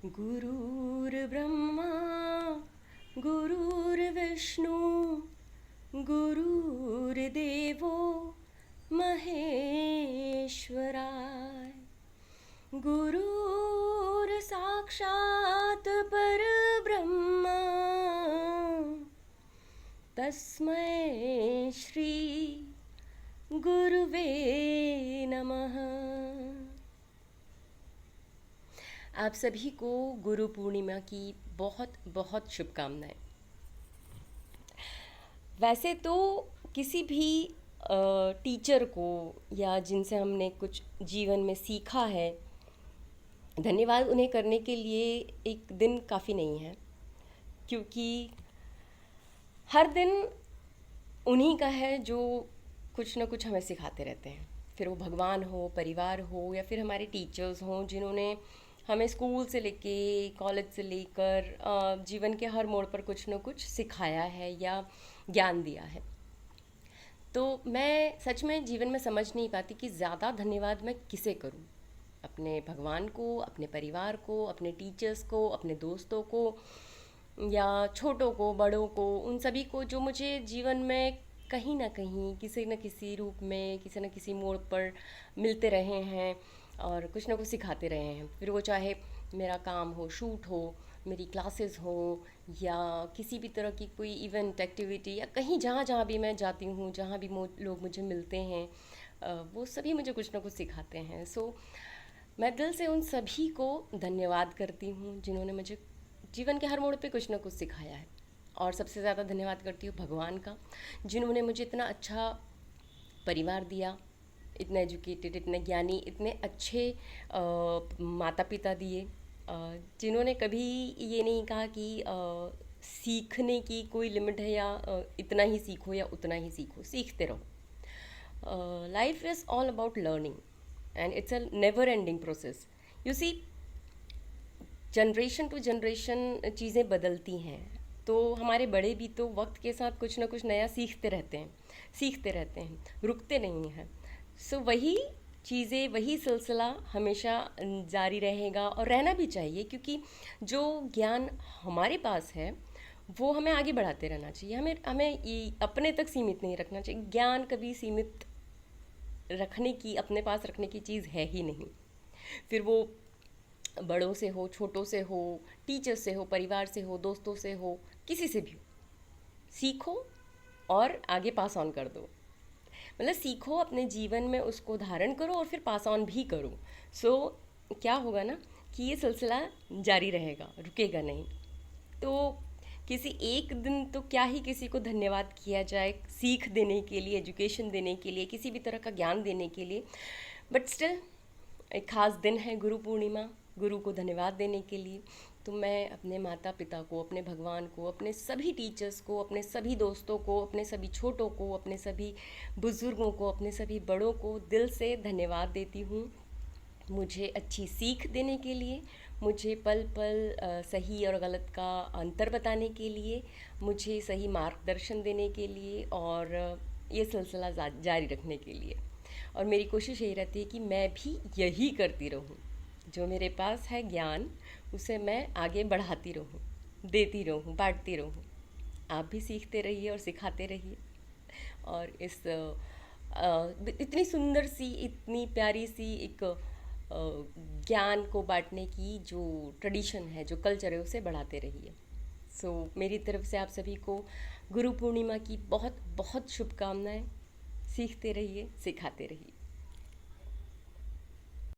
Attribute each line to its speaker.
Speaker 1: गुरुर्ब्रह्मा गुरुर्विष्णु गुरुर्देवो महेश्वराय गुरुर्साक्षात् परब्रह्म तस्मै श्री गुरुवे नमः। आप सभी को गुरु पूर्णिमा की बहुत बहुत शुभकामनाएं। वैसे तो किसी भी टीचर को या जिनसे हमने कुछ जीवन में सीखा है, धन्यवाद उन्हें करने के लिए एक दिन काफ़ी नहीं है, क्योंकि हर दिन उन्हीं का है जो कुछ ना कुछ हमें सिखाते रहते हैं। फिर वो भगवान हो, परिवार हो, या फिर हमारे टीचर्स हों जिन्होंने हमें स्कूल से लेके कॉलेज से लेकर जीवन के हर मोड़ पर कुछ न कुछ सिखाया है या ज्ञान दिया है। तो मैं सच में जीवन में समझ नहीं पाती कि ज़्यादा धन्यवाद मैं किसे करूं। अपने भगवान को, अपने परिवार को, अपने टीचर्स को, अपने दोस्तों को, या छोटों को, बड़ों को, उन सभी को जो मुझे जीवन में कहीं ना कहीं किसी न किसी रूप में किसी न किसी मोड़ पर मिलते रहे हैं और कुछ ना कुछ सिखाते रहे हैं। फिर वो चाहे मेरा काम हो, शूट हो, मेरी क्लासेस हो, या किसी भी तरह की कोई इवेंट एक्टिविटी, या कहीं जहाँ जहाँ भी मैं जाती हूँ, जहाँ भी लोग मुझे मिलते हैं, वो सभी मुझे कुछ ना कुछ सिखाते हैं। सो मैं दिल से उन सभी को धन्यवाद करती हूँ जिन्होंने मुझे जीवन के हर मोड़ पे कुछ ना कुछ सिखाया है। और सबसे ज़्यादा धन्यवाद करती हूँ भगवान का, जिन्होंने मुझे इतना अच्छा परिवार दिया, इतने एजुकेटेड, इतने ज्ञानी, इतने अच्छे माता पिता दिए, जिन्होंने कभी ये नहीं कहा कि सीखने की कोई लिमिट है, या इतना ही सीखो या उतना ही सीखो, सीखते रहो। Life is all about learning and it's a never ending process. You see, generation to generation चीज़ें बदलती हैं, तो हमारे बड़े भी तो वक्त के साथ कुछ ना कुछ नया सीखते रहते हैं, रुकते नहीं हैं। सो वही चीज़ें, वही सिलसिला हमेशा जारी रहेगा और रहना भी चाहिए, क्योंकि जो ज्ञान हमारे पास है वो हमें आगे बढ़ाते रहना चाहिए। हमें हमें ये अपने तक सीमित नहीं रखना चाहिए। ज्ञान कभी सीमित रखने की, अपने पास रखने की चीज़ है ही नहीं। फिर वो बड़ों से हो, छोटों से हो, टीचर से हो, परिवार से हो, दोस्तों से हो, किसी से भी हो, सीखो और आगे पास ऑन कर दो। मतलब सीखो, अपने जीवन में उसको धारण करो और फिर पास ऑन भी करो। सो क्या होगा ना कि ये सिलसिला जारी रहेगा, रुकेगा नहीं। तो किसी एक दिन तो क्या ही किसी को धन्यवाद किया जाए सीख देने के लिए, एजुकेशन देने के लिए, किसी भी तरह का ज्ञान देने के लिए। बट स्टिल एक ख़ास दिन है गुरु पूर्णिमा, गुरु को धन्यवाद देने के लिए। तो मैं अपने माता पिता को, अपने भगवान को, अपने सभी टीचर्स को, अपने सभी दोस्तों को, अपने सभी छोटों को, अपने सभी बुज़ुर्गों को, अपने सभी बड़ों को दिल से धन्यवाद देती हूँ, मुझे अच्छी सीख देने के लिए, मुझे पल पल सही और गलत का अंतर बताने के लिए, मुझे सही मार्गदर्शन देने के लिए, और ये सिलसिला जारी रखने के लिए। और मेरी कोशिश यही रहती है कि मैं भी यही करती रहूँ। जो मेरे पास है ज्ञान, उसे मैं आगे बढ़ाती रहूँ, देती रहूँ, बांटती रहूँ। आप भी सीखते रहिए और सिखाते रहिए। और इस इतनी सुंदर सी, इतनी प्यारी सी एक ज्ञान को बांटने की जो ट्रेडिशन है, जो कल्चर है, उसे बढ़ाते रहिए। सो मेरी तरफ से आप सभी को गुरु पूर्णिमा की बहुत बहुत शुभकामनाएं। सीखते रहिए, सिखाते रहिए।